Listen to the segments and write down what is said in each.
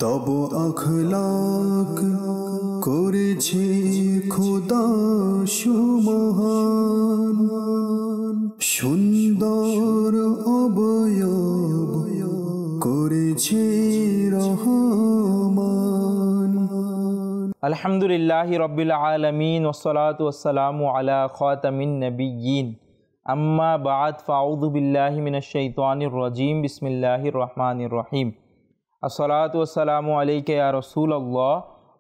তব আখলাক করেছে খোদা সুমহান, সুন্দর অবয়ব করেছে রহমান। আলহামদুলিল্লাহি রাব্বিল আলামিন ওয়াসসালাতু ওয়াসসালামু আলা খাতামিন নবিয়্যিন, আম্মা বা'দ, ফাউযু বিল্লাহি মিনাশ শাইতানির রাজীম। বিসমিল্লাহির রহমানির রহিম। আসসালাতু ওয়াসসালামু আলাইকা ইয়া রাসূলুল্লাহ,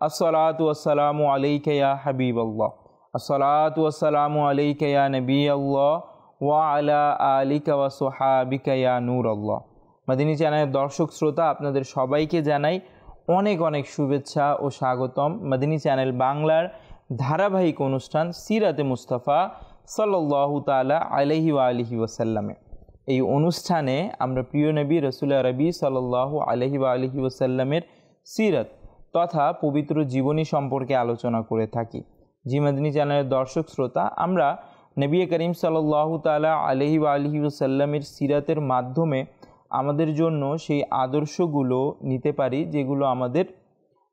আসসালাতু ওয়াসসালামু আলাইকা ইয়া হাবিবাল্লাহ, আসসালাতু ওয়াসসালামু আলাইকা ইয়া নবিয়াল্লাহ ওয়া আলা আলিকা ওয়া সুহাবিকা ইয়া নূরাল্লাহ। মাদিনী চ্যানেলের দর্শক শ্রোতা, আপনাদের সবাইকে জানাই অনেক অনেক শুভেচ্ছা ও স্বাগতম মাদিনী চ্যানেল বাংলার ধারাবাহিক অনুষ্ঠান সিরাতে মুস্তাফা সাল্লাল্লাহু তাআলা আলাইহি ওয়া আলিহি ওয়াসাল্লামে। এই অনুষ্ঠানে আমরা প্রিয় নবী রাসূল আরবি সাল্লাল্লাহু আলাইহি ওয়া আলিহি ওয়াসাল্লামের সিরাত তথা পবিত্র জীবনী সম্পর্কে আলোচনা করে থাকি। জি মাদিনী চ্যানেলের দর্শক শ্রোতা, আমরা নবী করিম সাল্লাল্লাহু তাআলা আলাইহি ওয়া আলিহি ওয়াসাল্লামের সিরাতের মাধ্যমে আমাদের জন্য সেই আদর্শগুলো নিতে পারি যেগুলো আমাদের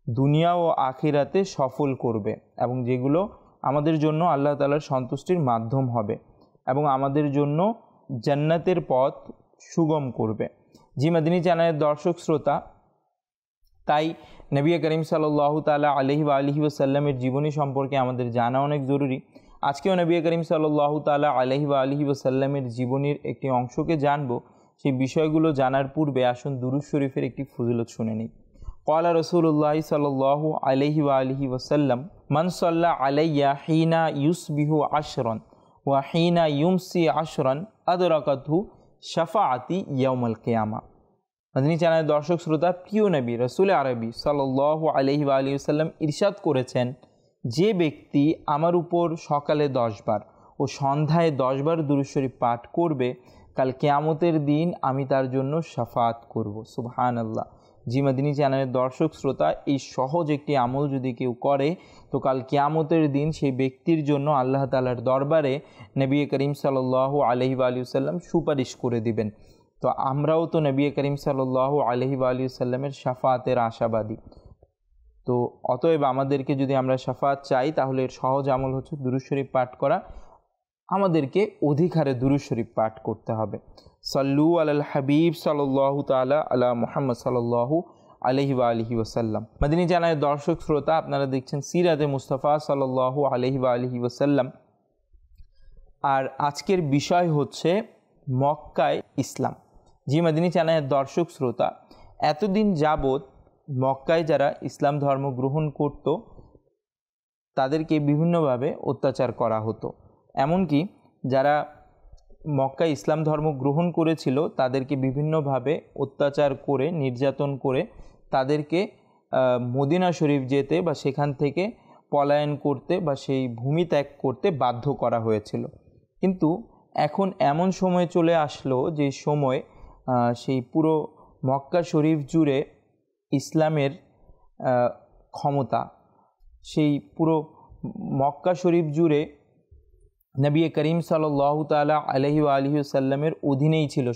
দুনিয়া ও আখিরাতে সফল করবে এবং যেগুলো আমাদের জন্য আল্লাহ তাআলার সন্তুষ্টির মাধ্যম হবে এবং আমাদের জন্য জান্নাতের পথ সুগম করবে। জি মাদিনী চ্যানেলের দর্শক শ্রোতা, তাই নবী করিম সাল্লাল্লাহু তাআলা আলাইহি ওয়া আলিহি ওয়াসাল্লামের জীবনী সম্পর্কে আমাদের জানা অনেক জরুরি। আজকেও নবী করিম সাল্লাল্লাহু তাআলা আলাইহি ওয়া আলিহি ওয়াসাল্লামের জীবনীর একটি অংশকে জানব। সেই বিষয়গুলো জানার পূর্বে আসুন দুরূদ শরীফের একটি ফজিলত শুনে নিই। ক্বালা রাসূলুল্লাহ সাল্লাল্লাহু আলাইহি ওয়া আলিহি ওয়াসাল্লাম, মান সাল্লা আলাইয়া হিনা ইউসবিহু আশরান ওয়া হিনা ইউমসি আশরান আদরাকাতহু শাফাআতি ইয়াউমাল কিয়ামা। মাদিনী চ্যানেলের দর্শক শ্রোতা, প্রিয় নবী রাসূল আরবি সাল্লাল্লাহু আলাইহি ওয়া আলিহি ওয়াসাল্লাম ইরশাদ করেছেন, যে ব্যক্তি আমার উপর সকালে 10 বার ও সন্ধ্যায় 10 বার দুরূদ শরীফ পাঠ করবে, কাল কিয়ামতের দিন আমি তার জন্য শাফাআত করব। সুবহানাল্লাহ। জি মাদিনী চ্যানেলের দর্শক শ্রোতা, এই সহজ একটি আমল যদি কেউ করে তো কাল কিয়ামতের দিন সেই ব্যক্তির জন্য আল্লাহ তাআলার দরবারে নবী করিম সাল্লাল্লাহু আলাইহি ওয়া আলিহি ওয়াসাল্লাম সুপারিশ করে দিবেন। তো আমরাও তো নবী করিম সাল্লাল্লাহু আলাইহি ওয়া আলিহি ওয়াসাল্লামের শাফাআতের আশাবাদী। তো অতএব আমাদেরকে যদি আমরা শাফাআত চাই তাহলে এর সহজ আমল হচ্ছে দুরূদ শরীফ পাঠ করা। আমাদেরকে অধিক হারে দুরূদ শরীফ পাঠ করতে হবে। সাল্লু আলাল হাবিব সাল্লাল্লাহু তাআলা আলা মুহাম্মদ সাল্লাল্লাহু আলাইহি ওয়া আলিহি ওয়াসাল্লাম। মাদিনী চ্যানেলের দর্শক শ্রোতা, আপনারা দেখছেন সিরাতে মুস্তাফা সাল্লাল্লাহু আলাইহি ওয়া আলিহি ওয়াসাল্লাম। আর আজকের বিষয় হচ্ছে মক্কায় ইসলাম। জি মাদিনী চ্যানেলের দর্শক শ্রোতা, এতদিন যাবৎ মক্কায় যারা ইসলাম ধর্ম গ্রহণ করত তাদেরকে বিভিন্নভাবে অত্যাচার করা হতো। এমনকি যারা মক্কায় ইসলাম ধর্ম গ্রহণ করেছিল তাদেরকে বিভিন্নভাবে অত্যাচার করে নির্যাতন করে তাদেরকে মদিনা শরীফ যেতে বা সেখান থেকে পলায়ন করতে বা সেই ভূমি ত্যাগ করতে বাধ্য করা হয়েছিল। কিন্তু এখন এমন সময় চলে আসলো যে সময় সেই পুরো মক্কা শরীফ জুড়ে ইসলামের ক্ষমতা, সেই পুরো মক্কা শরীফ জুড়ে নবী করিম সাল্লাল্লাহু তাআলা আলাইহি ওয়া আলিহি ওয়াসাল্লামের অধীনেই ছিল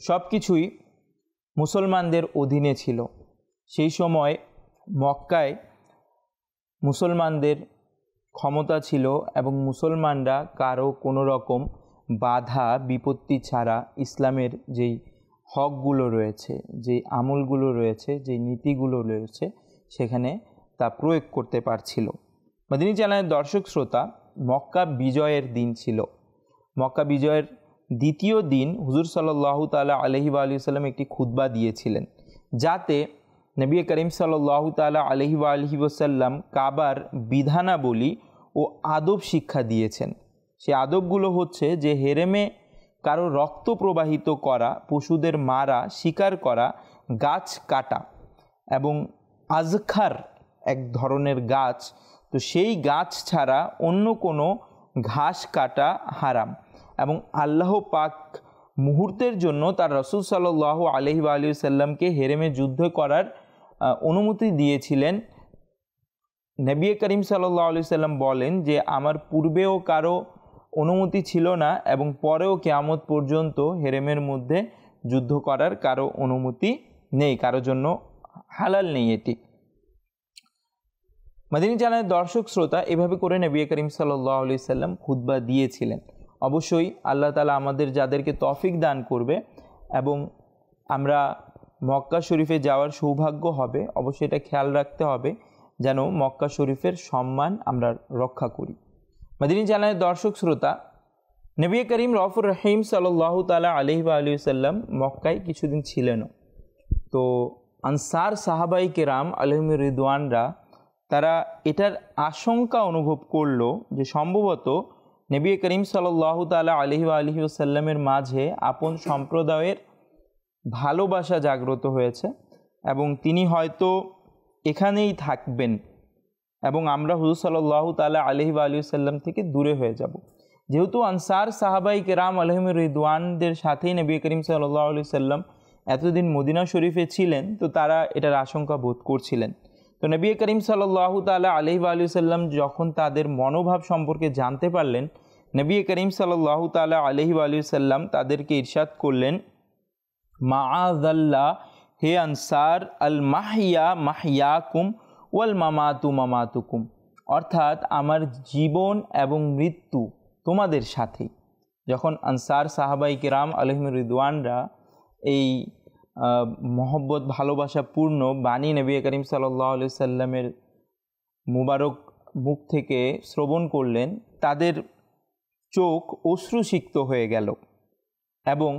সবকিছুই মুসলমানদের অধীনে ছিল। সেই সময় মক্কায় মুসলমানদের ক্ষমতা ছিল এবং মুসলমানরা কারো কোনো রকম বাধা বিপত্তি ছাড়া ইসলামের যেই হকগুলো রয়েছে, যেই আমলগুলো রয়েছে, যেই নীতিগুলো রয়েছে সেখানে তা প্রয়োগ করতে পারছিল। মাদিনী চ্যানেলের দর্শক শ্রোতা, মক্কা বিজয়ের দিন ছিল। মক্কা বিজয়ের দ্বিতীয় দিন হুজুর সাল্লাল্লাহু তাআলা আলাইহি ওয়া আলিহি ওয়াসাল্লাম একটি খুতবা দিয়েছিলেন, যাতে নবী করিম সাল্লাল্লাহু তাআলা আলাইহি ওয়া আলিহি ওয়াসাল্লাম কাবার বিধানাবলী ও আদব শিক্ষা দিয়েছেন। সেই আদবগুলো হচ্ছে যে হেরেমে কারো রক্ত প্রবাহিত করা, পশুদের মারা, শিকার করা, গাছ কাটা এবং আজখার এক ধরনের গাছ, তো সেই গাছ ছাড়া অন্য কোনো ঘাস কাটা হারাম এবং আল্লাহ পাক মুহূর্তের জন্য তার রাসূল সাল্লাল্লাহু আলাইহি ওয়া আলিহি ওয়াসাল্লামকে হেরেমে যুদ্ধ করার অনুমতি দিয়েছিলেন। নবী করিম সাল্লাল্লাহু আলাইহি ওয়াসাল্লাম বলেন যে আমার পূর্বেও কারো অনুমতি ছিল না এবং পরেও কিয়ামত পর্যন্ত হেরেমের মধ্যে যুদ্ধ করার কারো অনুমতি নেই, কারো জন্য হালাল নেই এটি। মাদিনী চ্যানেলের দর্শক শ্রোতা, এভাবে করে নবী করিম সাল্লাল্লাহু আলাইহি সাল্লাম খুতবা দিয়েছিলেন। অবশ্যই আল্লাহ তাআলা আমাদের যাদেরকে তৌফিক দান করবে এবং আমরা মক্কা শরীফে যাওয়ার সৌভাগ্য হবে, অবশ্যই এটা খেয়াল রাখতে হবে যেন মক্কা শরীফের সম্মান আমরা রক্ষা করি। মাদিনী চ্যানেলের দর্শক শ্রোতা, নবী করিম রউফুর রহিম সাল্লাল্লাহু তাআলা আলাইহি ওয়া আলিহি সাল্লাম মক্কায় কিছুদিন ছিলেনও। তো আনসার সাহাবাই কেরাম আলাইহিম রিদওয়ানরা তারা এটার আশঙ্কা অনুভব করলো যে সম্ভবত নবী করিম সাল্লাল্লাহু তাআলা আলাইহি ওয়া আলিহি ওয়াসাল্লামের মাঝে আপন সম্প্রদায়ের ভালোবাসা জাগ্রত হয়েছে এবং তিনি হয়তো এখানেই থাকবেন এবং আমরা হুজুর সাল্লাল্লাহু তাআলা আলাইহি ওয়া আলিহি ওয়াসাল্লাম থেকে দূরে হয়ে যাব। যেহেতু আনসার সাহাবাই কেরাম আলাইহিম রিদওয়ানদের সাথেই নবী করিম সাল্লাল্লাহু আলাইহি ওয়াসাল্লাম এতদিন মদিনা শরীফে ছিলেন, তো তারা এটার আশঙ্কা বোধ করছিলেন। তো নবী করিম সাল্লাল্লাহু তাআলা আলাইহি ওয়া আলিহি ওয়াসাল্লাম যখন তাদের মনোভাব সম্পর্কে জানতে পারলেন, নবী করিম সাল্লাল্লাহু তাআলা আলাইহি ওয়া আলিহি ওয়াসাল্লাম তাদেরকে ইরশাদ করলেন, মাআযাল্লাহ, হে আনসার, আল মাহইয়া মাহইয়াকুম ওয়াল মামাতু মামাতুকুম, অর্থাৎ আমার জীবন এবং মৃত্যু তোমাদের সাথেই। যখন আনসার সাহাবাই কিরাম আলাইহিম রিদওয়ানরা এই মহব্বত ভালোবাসাপূর্ণ বাণী নবী করিম সাল্লাল্লাহু আলাইহি সাল্লামের মুবারক মুখ থেকে শ্রবণ করলেন, তাদের চোখ অশ্রুসিক্ত হয়ে গেল এবং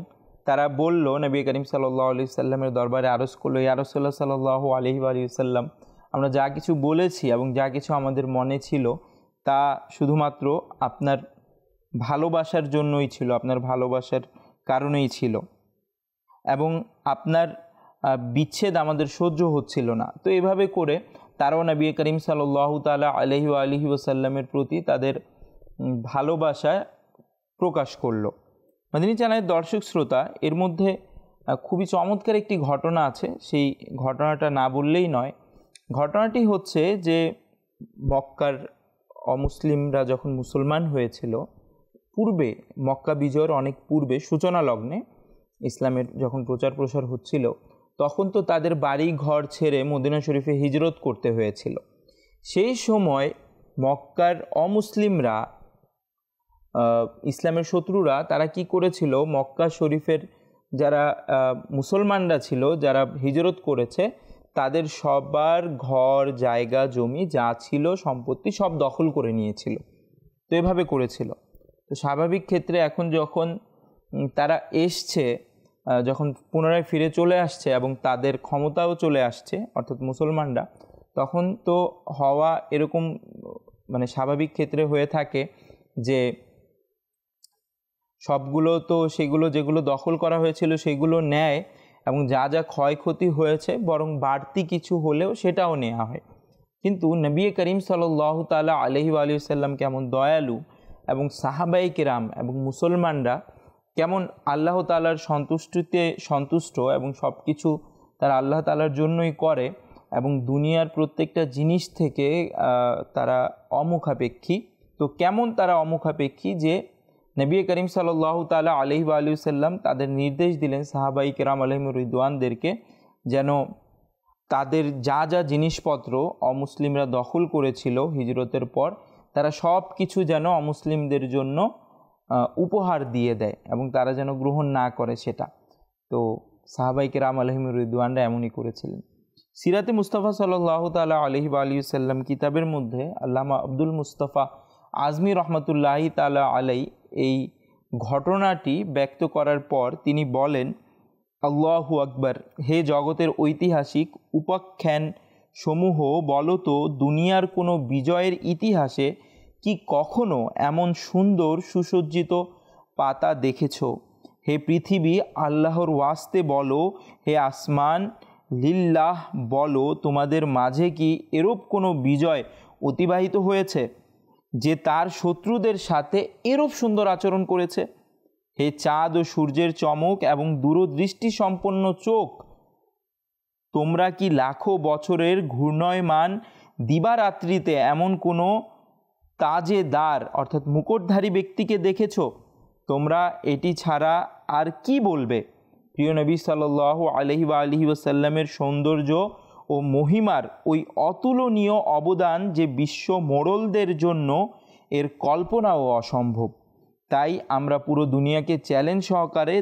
তারা বলল, নবী করিম সাল্লাল্লাহু আলাইহি সাল্লামের দরবারে আরজ করলো, ইয়া রাসূলুল্লাহ সাল্লাল্লাহু আলাইহি ওয়া সাল্লাম, আমরা যা কিছু বলেছি এবং যা কিছু আমাদের মনে ছিল তা শুধুমাত্র আপনার ভালোবাসার জন্যই ছিল, আপনার ভালোবাসার কারণেই ছিল এবং আপনার বিচ্ছেদ আমাদের সহ্য হচ্ছিল না। তো এভাবে করে তারাও নবী করিম সাল্লাল্লাহু তাআলা আলাইহি ওয়া আলিহি ওয়াসাল্লামের প্রতি তাদের ভালোবাসা প্রকাশ করলো। মাদিনী চ্যানেলের দর্শক শ্রোতা, এর মধ্যে খুবই চমৎকার একটি ঘটনা আছে, সেই ঘটনাটা না বললেই নয়। ঘটনাটি হচ্ছে যে মক্কার অমুসলিমরা যখন মুসলমান হয়েছিল, পূর্বে মক্কা বিজয়ের অনেক পূর্বে সূচনা লগ্নে ইসলামের যখন প্রচার প্রসার হচ্ছিল, তখন তো তাদের বাড়ি ঘর ছেড়ে মদিনা শরীফে হিজরত করতে হয়েছিল। সেই সময় মক্কার অমুসলিমরা, ইসলামের শত্রুরা, তারা কি করেছিল, মক্কা শরীফের যারা মুসলমানরা ছিল, যারা হিজরত করেছে, তাদের সবার ঘর জায়গা জমি যা ছিল সম্পত্তি সব দখল করে নিয়েছিল। তো এভাবে করেছিল। তো স্বাভাবিক ক্ষেত্রে এখন যখন তারা এসছে, যখন পুনরায় ফিরে চলে আসছে এবং তাদের ক্ষমতাও চলে আসছে, অর্থাৎ মুসলমানরা, তখন তো হওয়া এরকম মানে স্বাভাবিক ক্ষেত্রে হয়ে থাকে যে সবগুলো তো সেগুলো যেগুলো দখল করা হয়েছিল সেগুলো নেয় এবং যা যা ক্ষয়ক্ষতি হয়েছে বরং বাড়তি কিছু হলেও সেটাও নেওয়া হয়। কিন্তু নবী করিম সাল্লাল্লাহু তাআলা আলাইহি ওয়া আলিহি ওয়াসাল্লাম কেমন দয়ালু এবং সাহাবায়ে কেরাম এবং মুসলমানরা কেমন আল্লাহ তাআলার সন্তুষ্টিতে সন্তুষ্ট এবং সব কিছু তারা আল্লাহ তাআলার জন্যই করে এবং দুনিয়ার প্রত্যেকটা জিনিস থেকে তারা অমুখাপেক্ষী। তো কেমন তারা অমুখাপেক্ষী যে নবী করিম সাল্লাল্লাহু তাআলা আলাইহি ওয়া আলিহি ওয়াসাল্লাম তাদের নির্দেশ দিলেন সাহাবাই কেরাম আলাইহিম রিদওয়ানদেরকে যেন তাদের যা যা জিনিসপত্র অমুসলিমরা দখল করেছিল হিজরতের পর, তারা সব কিছু যেন অমুসলিমদের জন্য উপহার দিয়ে দেয় এবং তারা যেন গ্রহণ না করে সেটা। তো সাহাবাই কেরাম আলাইহিম রিদওয়ানরা এমনই করেছিলেন। সিরাতে মুস্তাফা সাল্লাল্লাহু তাআলা আলাইহি ওয়া আলিহি ওয়াসাল্লাম কিতাবের মধ্যে আল্লামা আব্দুল মুস্তাফা আজমি রহমতুল্লাহি তাআলা আলাই এই ঘটনাটি ব্যক্ত করার পর তিনি বলেন, আল্লাহু আকবার, হে জগতের ঐতিহাসিক উপাখ্যান সমূহ, বলো তো দুনিয়ার কোনো বিজয়ের ইতিহাসে কি কখনো এমন সুন্দর সুসজ্জিত পাতা দেখেছ? হে পৃথিবী আল্লাহর ওয়াস্তে বলো, হে আসমান লিল্লাহ বলো, তোমাদের মাঝে কি এরূপ কোনো বিজয় অতিবাহিত হয়েছে যে তার শত্রুদের সাথে এরূপ সুন্দর আচরণ করেছে? হে চাঁদ ও সূর্যের চমক এবং দূরদৃষ্টি সম্পন্ন চোখ, তোমরা কি লাখো বছরের ঘূর্ণয়মান দিবারাত্রিতে এমন কোনো তাজেদার অর্থাৎ মুকুটধারী ব্যক্তিকে দেখেছ? তোমরা এটি ছাড়া আর কি বলবে? প্রিয় নবী সাল্লাল্লাহু আলাইহি ওয়া আলিহি ওয়াসাল্লামের সৌন্দর্য ও মহিমার ওই অতুলনীয় অবদান যে বিশ্ব মোড়লদের জন্য এর কল্পনাও অসম্ভব। তাই আমরা পুরো দুনিয়াকে চ্যালেঞ্জ সহকারে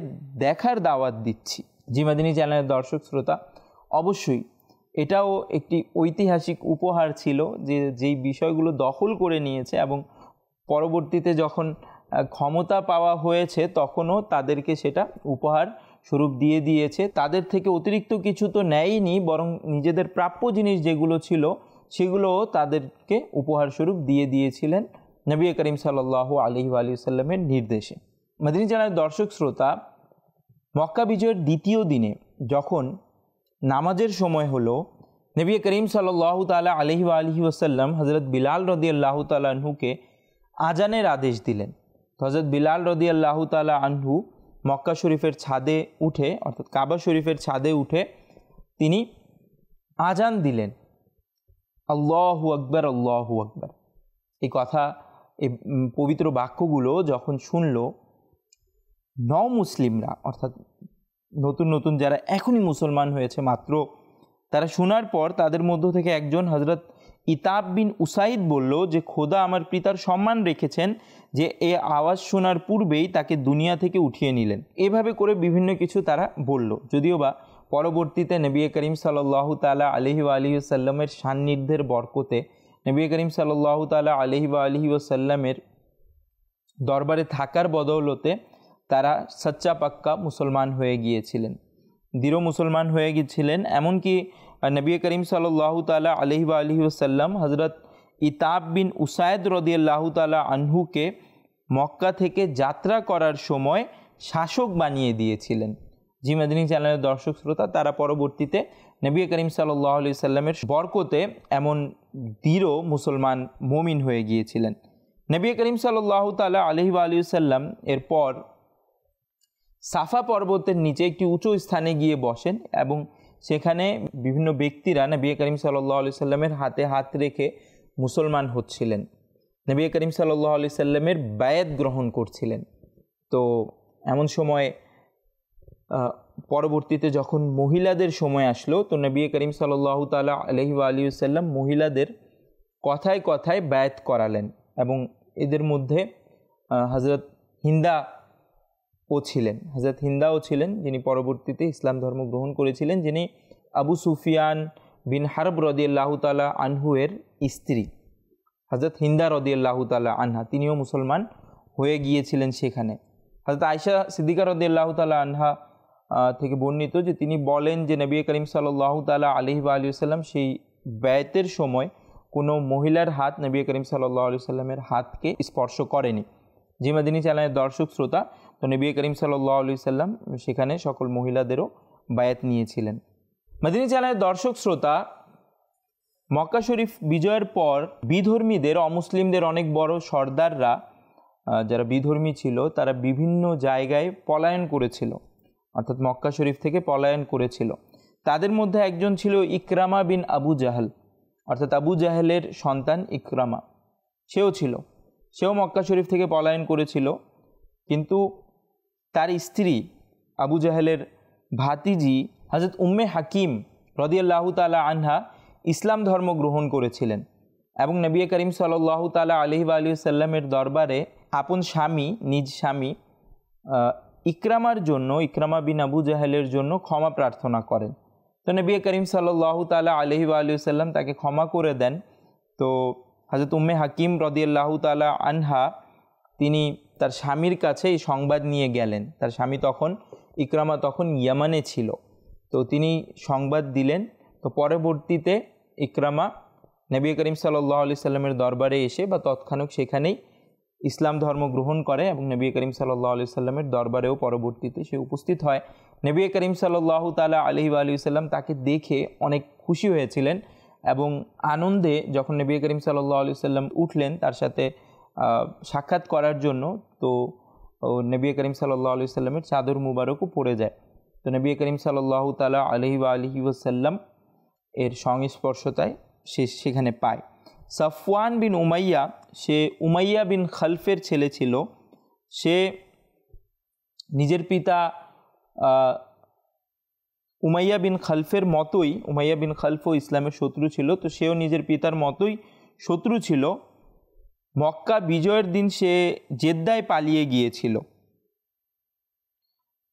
দেখার দাওয়াত দিচ্ছি। জি মাদিনী চ্যানেলের দর্শক শ্রোতা, অবশ্যই এটাও একটি ঐতিহাসিক উপহার ছিল যে যেই বিষয়গুলো দখল করে নিয়েছে এবং পরবর্তীতে যখন ক্ষমতা পাওয়া হয়েছে তখনও তাদেরকে সেটা উপহার স্বরূপ দিয়ে দিয়েছে। তাদের থেকে অতিরিক্ত কিছু তো নেয়নি, বরং নিজেদের প্রাপ্য জিনিস যেগুলো ছিল সেগুলোও তাদেরকে উপহার স্বরূপ দিয়ে দিয়েছিলেন নবী করিম সাল্লাল্লাহু আলাইহি ওয়া সাল্লামের নির্দেশে। মাদিনী চ্যানেলের দর্শক শ্রোতা, মক্কা বিজয়ের দ্বিতীয় দিনে যখন নামাজের সময় হলো, নবী করিম সাল্লাল্লাহু তাআলা আলাইহি ওয়া সাল্লাম হযরত বিলাল রাদিয়াল্লাহু তাআলা আনহুকে আজানের আদেশ দিলেন। হযরত বিলাল রাদিয়াল্লাহু তাআলা আনহু মক্কা শরীফের ছাদে উঠে, অর্থাৎ কাবা শরীফের ছাদে উঠে তিনি আজান দিলেন, আল্লাহু আকবার আল্লাহু আকবার। এই কথা, এই পবিত্র বাক্যগুলো যখন শুনল মুসলিমরা, অর্থাৎ নতুন নতুন যারা এখনই মুসলমান হয়েছে মাত্র, তারা শোনার পর তাদের মধ্য থেকে একজন হযরত ইতাব বিন উসাইদ বলল যে খোদা আমার পিতার সম্মান রেখেছেন যে এ আওয়াজ শোনার পূর্বেই তাকে দুনিয়া থেকে উঠিয়ে নিলেন। এভাবে করে বিভিন্ন কিছু তারা বলল, যদিও বা পরবর্তীতে নবী করিম সাল্লাল্লাহু তাআলা আলাইহি ওয়া সাল্লামের সান্নিধ্যের বরকতে নবী করিম সাল্লাল্লাহু তাআলা আলাইহি ওয়া সাল্লামের দরবারে থাকার বদৌলতে তারা সচ্চা পাক্কা মুসলমান হয়ে গিয়েছিলেন, দৃঢ় মুসলমান হয়ে গিয়েছিলেন। এমনকি নবী করিম সাল্লাল্লাহু তাআলা আলাইহি ওয়া সাল্লাম হযরত ইতাব বিন উসাইদ রাদিয়াল্লাহু তাআলা আনহুকে মক্কা থেকে যাত্রা করার সময় শাসক বানিয়ে দিয়েছিলেন। জি মাদিনী চ্যানেলের দর্শক শ্রোতা, তারা পরবর্তীতে নবী করিম সাল্লাল্লাহু আলাইহি সাল্লামের বরকতে এমন দৃঢ় মুসলমান মুমিন হয়ে গিয়েছিলেন। নবী করিম সাল্লাল্লাহু তাআলা আলাইহি ওয়া সাল্লাম এরপর সাফা পর্বতের নিচে একটি উঁচু স্থানে গিয়ে বসেন এবং সেখানে বিভিন্ন ব্যক্তিরা নবী করিম সাল্লাল্লাহু আলাইহি সাল্লামের হাতে হাত রেখে মুসলমান হচ্ছিলেন, নবী করিম সাল্লাল্লাহু আলাইহি সাল্লামের বায়াত গ্রহণ করছিলেন। তো এমন সময় পরবর্তীতে যখন মহিলাদের সময় আসলো, তো নবী করিম সাল্লাল্লাহু তাআলা আলাইহি ওয়া সাল্লাম মহিলাদের কথায় কথায় বায়াত করালেন এবং এদের মধ্যে হযরত হিন্দাও ছিলেন, যিনি পরবর্তীতে ইসলাম ধর্ম গ্রহণ করেছিলেন, যিনি আবু সুফিয়ান বিন হারব রাদিয়াল্লাহু তাআলা আনহুয়ের স্ত্রী হযরত হিন্দা রাদিয়াল্লাহু তাআলা আনহা, তিনিও মুসলমান হয়ে গিয়েছিলেন সেখানে। হযরত আয়েশা সিদ্দিকা রাদিয়াল্লাহু তাআলা আনহা থেকে বর্ণিত যে তিনি বলেন যে নবী করিম সাল্লাল্লাহু তাআলা আলাইহি ওয়া সাল্লাম সেই বায়াতের সময় কোনো মহিলার হাত নবী করিম সাল্লাল্লাহু আলাইহি সাল্লামের হাতকে স্পর্শ করেনি। জি মাদিনী চ্যানেলের দর্শক শ্রোতা, তো নবী করিম সাল্লাল্লাহু আলাইহি সাল্লাম সেখানে সকল মহিলাদেরও বায়াত নিয়েছিলেন। মাদিনী চ্যানেলের দর্শক শ্রোতা, মক্কা শরীফ বিজয়ের পর বিধর্মীদের, অমুসলিমদের অনেক বড় সর্দাররা যারা বিধর্মী ছিল তারা বিভিন্ন জায়গায় পলায়ন করেছিল, অর্থাৎ মক্কা শরীফ থেকে পলায়ন করেছিল। তাদের মধ্যে একজন ছিল ইকরামা বিন আবু জাহল, অর্থাৎ আবু জাহেলের সন্তান ইকরামা, সেও মক্কা শরীফ থেকে পলায়ন করেছিল। কিন্তু তার স্ত্রী আবু জাহেলের ভাতিজি হযরত উম্মে হাকিম রাদিয়াল্লাহু তাআলা আনহা ইসলাম ধর্ম গ্রহণ করেছিলেন এবং নবী করিম সাল্লাল্লাহু তাআলা আলাইহি ওয়া সাল্লামের দরবারে আপন স্বামী, নিজ স্বামী ইকরামা বিন আবু জাহেলের জন্য ক্ষমা প্রার্থনা করেন। তো নবী করিম সাল্লাল্লাহু তাআলা আলাইহি ওয়া সাল্লাম তাকে ক্ষমা করে দেন। তো হযরত উম্মে হাকিম রাদিয়াল্লাহু তাআলা আনহা তিনি তার স্বামীর কাছে এই সংবাদ নিয়ে গেলেন। তার স্বামী ইকরামা তখন ইয়ামানে ছিল, তো তিনি সংবাদ দিলেন। তো পরবর্তীতে ইকরামা নবী করিম সাল্লাল্লাহু আলাইহি সাল্লামের দরবারে এসে বা তৎক্ষণাৎ সেখানেই ইসলাম ধর্ম গ্রহণ করে এবং নবী করিম সাল্লাল্লাহু আলাইহি সাল্লামের দরবারেও পরবর্তীতে সে উপস্থিত হয়। নবী করিম সাল্লাল্লাহু তাআলা আলাইহি ওয়া সাল্লাম তাকে দেখে অনেক খুশি হয়েছিলেন এবং আনন্দে যখন নবী করিম সাল্লাল্লাহু আলাইহি সাল্লাম উঠলেন তার সাথে সাক্ষাৎ করার জন্য, তো নবী করিম সাল্লাল্লাহু আলাইহি সাল্লামের চাদর মুবারকও পড়ে যায়। তো নবী করিম সাল্লাল্লাহু তাআলা আলাইহি ওয়া সাল্লাম এর সংস্পর্শতায় সে সেখানে পায়। সাফওয়ান বিন উমাইয়া, সে উমাইয়া বিন খালফের ছেলে ছিল। সে নিজের পিতা উমাইয়া বিন খালফের মতোই, উমাইয়া বিন খালফও ইসলামের শত্রু ছিল, তো সেও নিজের পিতার মতোই শত্রু ছিল। মক্কা বিজয়ের দিন সে জেদ্দায় পালিয়ে গিয়েছিল।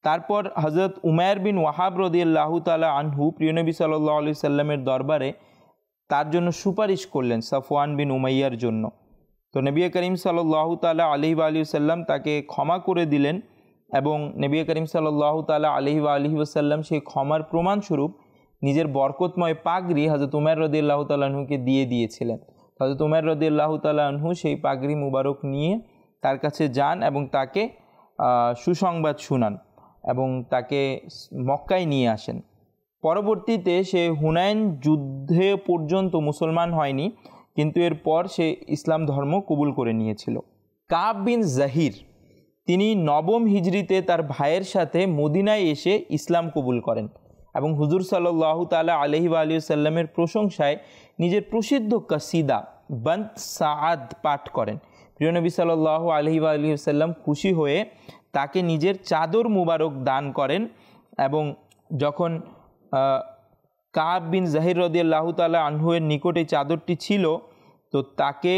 তারপর হজরত উমাইর বিন ওয়াহাব রাদিয়াল্লাহু তাআলা আনহু প্রিয় নবী সাল্লাল্লাহু আলাইহি সাল্লামের দরবারে তার জন্য সুপারিশ করলেন সাফওয়ান বিন উমাইয়ার জন্য। তো নবী করিম সাল্লাল্লাহু তাআলা আলাইহি ওয়া আলিহি ওয়াসাল্লাম তাকে ক্ষমা করে দিলেন এবং নবী করিম সাল্লাল্লাহু তাআলা আলাইহি ওয়া আলিহি ওয়াসাল্লাম সেই ক্ষমার প্রমাণস্বরূপ নিজের বরকতময় পাগড়ি হযরত উমর রাদিয়াল্লাহু তাআলা আনহুকে দিয়ে দিয়েছিলেন। হযরত উমর রাদিয়াল্লাহু তাআলা আনহু সেই পাগড়ি মুবারক নিয়ে তার কাছে যান এবং তাকে সুসংবাদ শুনান এবং তাকে মক্কায় নিয়ে আসেন। পরবর্তীতে সে হুনাইন যুদ্ধে পর্যন্ত মুসলমান হয়নি, কিন্তু এরপর সে ইসলাম ধর্ম কবুল করে নিয়েছিল। কাব বিন জাহির তিনি নবম হিজরিতে তার ভাইয়ের সাথে মদিনায় এসে ইসলাম কবুল করেন এবং হুজুর সাল্লাল্লাহু তাআলা আলাইহি ওয়া আলিহি ওয়াসাল্লামের প্রশংসায় নিজের প্রসিদ্ধ কাসিদা বান্ত সাআদ পাঠ করেন। প্রিয় নবী সাল্লাল্লাহু আলাইহি ওয়া আলিহি ওয়াসাল্লাম খুশি হয়ে তাকে নিজের চাদর মুবারক দান করেন এবং যখন কাব বিন জাহির রাদিয়াল্লাহু তাআলা আনহুয়ের নিকটে চাদরটি ছিল তো তাকে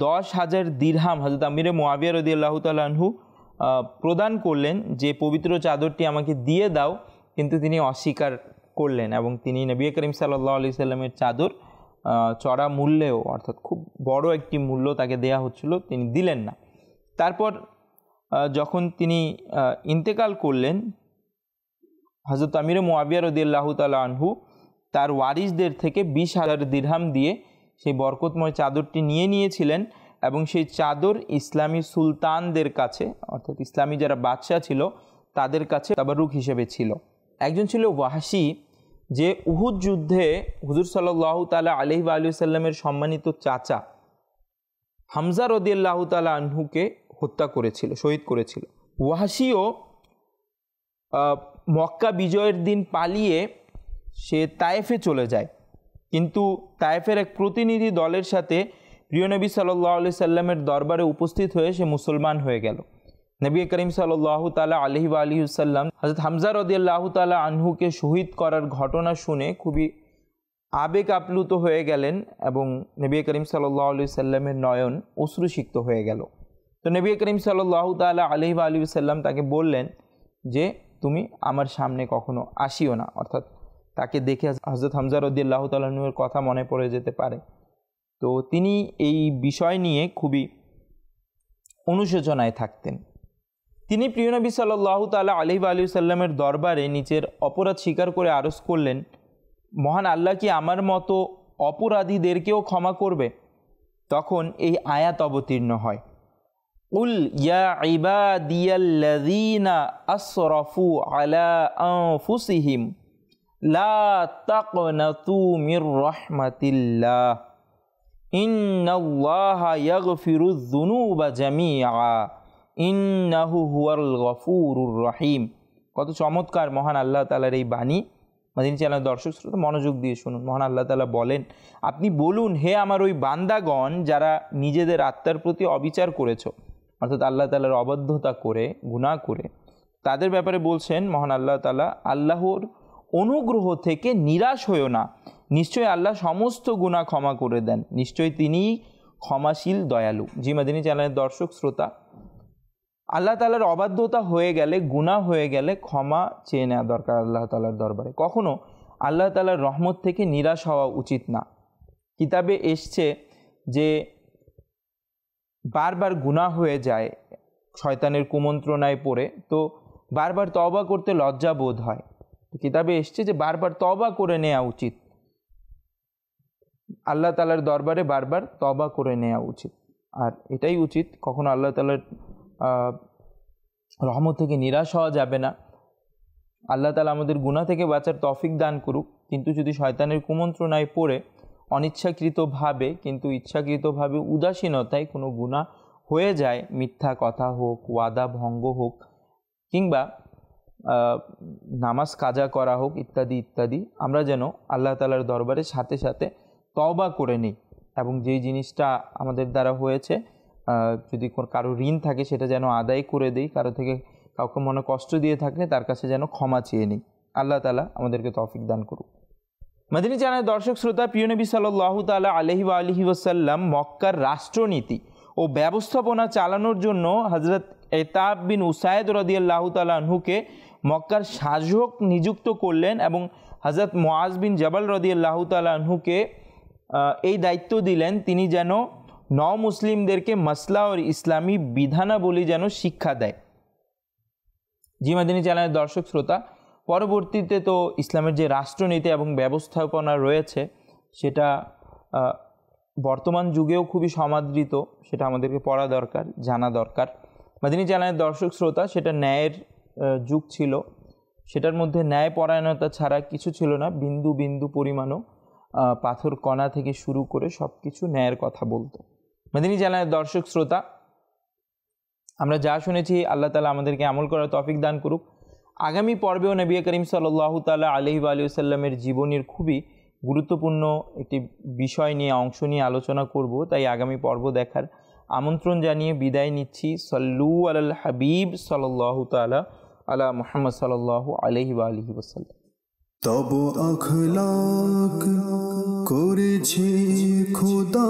10,000 দিরহাম হযরত আমিরে মুআবিয়া রাদিয়াল্লাহু তাআলা আনহু প্রদান করলেন যে পবিত্র চাদরটি আমাকে দিয়ে দাও, কিন্তু তিনি অস্বীকার করলেন এবং তিনি নবী করিম সাল্লাল্লাহু আলাইহি সাল্লামের চাদর চড়া মূল্যেও অর্থাৎ খুব বড় একটি মূল্য তাকে দেয়া হচ্ছিল, তিনি দিলেন না। তারপর যখন তিনি ইন্তেকাল করলেন হযরত আমিরে মুআবিয়া রাদিয়াল্লাহু তাআলা আনহু তার ওয়ারিসদের থেকে 20,000 দিরহাম দিয়ে সেই বরকতময় চাদরটি নিয়ে নিয়েছিলেন এবং সেই চাদর ইসলামী সুলতানদের কাছে অর্থাৎ ইসলামী যারা বাদশাহ ছিল তাদের কাছে তাবারুক হিসেবে ছিল। একজন ছিল ওয়াহশী, যে উহুদ যুদ্ধে হুজুর সাল্লাল্লাহু তাআলা আলাইহি ওয়া আলিহি সাল্লামের সম্মানিত চাচা হামজা রাদিয়াল্লাহু তাআলা আনহুকে হত্যা করেছিল, শহীদ করেছিল। ওয়াহশীও মক্কা বিজয়ের দিন পালিয়ে সে তায়েফে চলে যায়, কিন্তু তায়েফের এক প্রতিনিধি দলের সাথে প্রিয় নবী সাল্লাল্লাহু আলাইহি সাল্লামের দরবারে উপস্থিত হয়ে সে মুসলমান হয়ে গেল। নবী করিম সাল্লাল্লাহু তাআলা আলাইহি ওয়া আলিহি সাল্লাম হযরত হামজা রাদিয়াল্লাহু তাআলা আনহুকে শহীদ করার ঘটনা শুনে খুবই আবেগ আপ্লুত হয়ে গেলেন এবং নবী করিম সাল্লাল্লাহু আলাইহি সাল্লামের নয়ন অশ্রুসিক্ত হয়ে গেল। তো নবী করিম সাল্লাল্লাহু তাআলা আলাইহি ওয়া আলিহি সাল্লাম তাকে বললেন যে তুমি আমার সামনে কখনো আসিও না, অর্থাৎ তাকে দেখে হযরত হামজা রাদিয়াল্লাহু তাআলা আনহুর কথা মনে পড়ে যেতে পারে। তো তিনি এই বিষয় নিয়ে খুবই অনুশোচনায় থাকতেন। তিনি প্রিয় নবী সাল্লাল্লাহু তাআলা আলাইহি ওয়া আলিহি সাল্লামের দরবারে নিজের অপরাধ স্বীকার করে আরজ করলেন, মহান আল্লাহ কি আমার মতো অপরাধীদেরকেও ক্ষমা করবে? তখন এই আয়াত অবতীর্ণ হয়, উল ইয়া ইবাদিয়াল্লাযীনা আসরাফু আলা আনফুসিহিম লা তাকনাতু মির রাহমাতিল্লাহ ইন্নাল্লাহা ইয়াগফিরুয যুনুবা জামিআ ইন্নাহু হুয়াল গফুরুর রহিম। কত চমৎকার মহান আল্লাহ তাআলার এই বাণী। মাদিনী চ্যানেলের দর্শক শ্রোতা মনোযোগ দিয়ে শুনুন। মহান আল্লাহ তাআলা বলেন, আপনি বলুন হে আমার ওই বান্দাগণ যারা নিজেদের আত্মার প্রতি অবিচার করেছো, অর্থাৎ আল্লাহ তাআলার অবাধ্যতা করে গুনাহ করে, তাদের ব্যাপারে বলছেন মহান আল্লাহ তাআলা, আল্লাহর অনুগ্রহ থেকে নিরাশ হইও না, নিশ্চয়ই আল্লাহ সমস্ত গুনাহ ক্ষমা করে দেন, নিশ্চয়ই তিনি ক্ষমাশীল দয়ালু। জি মাদিনী চ্যানেলের দর্শক শ্রোতা, আল্লাহ তাআলার অবাধ্যতা হয়ে গেলে, গুনাহ হয়ে গেলে ক্ষমা চেয়ে নেওয়া দরকার আল্লাহ তাআলার দরবারে। কখনো আল্লাহ তাআলার রহমত থেকে নিরাশ হওয়া উচিত না। কিতাবে এসছে যে বারবার গুনাহ হয়ে যায় শয়তানের কুমন্ত্রণায় পড়ে, তো বারবার তওবা করতে লজ্জা বোধ হয়। কিতাবে এসছে যে বারবার তওবা করে নেওয়া উচিত, আল্লাহ তাআলার দরবারে বারবার তওবা করে নেওয়া উচিত। আর এটাই উচিত, কখনো আল্লাহ তাআলার রহমত থেকে নিরাশ হওয়া যাবে না। আল্লাহ তাআলা আমাদের গুনাহ থেকে বাঁচার তৌফিক দান করুক, কিন্তু যদি শয়তানের কুমন্ত্রণায় পড়ে অনিচ্ছাকৃতভাবে কিন্তু ইচ্ছাকৃতভাবে উদাসীনতায় কোনো গুনাহ হয়ে যায়, মিথ্যা কথা হোক, ওয়াদা ভঙ্গ হোক, কিংবা নামাজ কাজা করা হোক ইত্যাদি ইত্যাদি, আমরা যেন আল্লাহ তাআলার দরবারে সাথে সাথে তওবা করে নিই এবং যেই জিনিসটা আমাদের দ্বারা হয়েছে, যদি কারো ঋণ থাকে সেটা যেন আদায় করে দিই, কারো থেকে কাউকে মনে কষ্ট দিয়ে থাকলে তার কাছে যেন ক্ষমা চেয়ে নিই। আল্লাহ তাআলা আমাদেরকে তৌফিক দান করুক। মাদিনী চ্যানেলের দর্শক শ্রোতা, প্রিয় নবী সাল্লাল্লাহু তাআলা আলাইহি ওয়া আলিহি ওয়াসাল্লাম মক্কার রাষ্ট্রনীতি ও ব্যবস্থাপনা চালানোর জন্য হযরত ইতাব বিন উসাইদ রাদিয়াল্লাহু তাআলা আনহুকে মক্কার শাসক নিযুক্ত করলেন এবং হযরত মুআজ বিন জাবাল রাদিয়াল্লাহু তাআলা আনহুকে এই দায়িত্ব দিলেন তিনি যেন মুসলিমদেরকে মাসলা ও ইসলামী বিধানাবলী যেন শিক্ষা দেয়। জি মাদিনী চ্যানেলের দর্শক শ্রোতা, পরবর্তীতে তো ইসলামের যে রাষ্ট্রনীতি এবং ব্যবস্থাপনা রয়েছে সেটা বর্তমান যুগেও খুবই সমাদৃত, সেটা আমাদেরকে পড়া দরকার, জানা দরকার। মাদিনী চ্যানেলের দর্শক শ্রোতা, সেটা ন্যায়ের যুগ ছিল, সেটার মধ্যে ন্যায় পরায়ণতা ছাড়া কিছু ছিল না। বিন্দু বিন্দু পরিমাণও পাথর কণা থেকে শুরু করে সব কিছু ন্যায়ের কথা বলতো। মাদিনী চ্যানেলের দর্শক শ্রোতা, আমরা যা শুনেছি আল্লাহ তাআলা আমাদেরকে আমল করার তৌফিক দান করুক। আগামী পর্বেও নবী করিম সাল্লাল্লাহু তাআলা আলাইহি ওয়া আলিহি ওয়াসাল্লামের জীবনের খুবই গুরুত্বপূর্ণ একটি বিষয় নিয়ে অংশ নিয়ে আলোচনা করব, তাই আগামী পর্ব দেখার আমন্ত্রণ জানিয়ে বিদায় নিচ্ছি। সাল্লু আলাল হাবিব সাল্লাল্লাহু তাআলা আলা মুহাম্মদ সাল্লাল্লাহু আলাইহি ওয়া আলিহি ওয়াসাল্লাম। তব আখলাক করেছে খোদা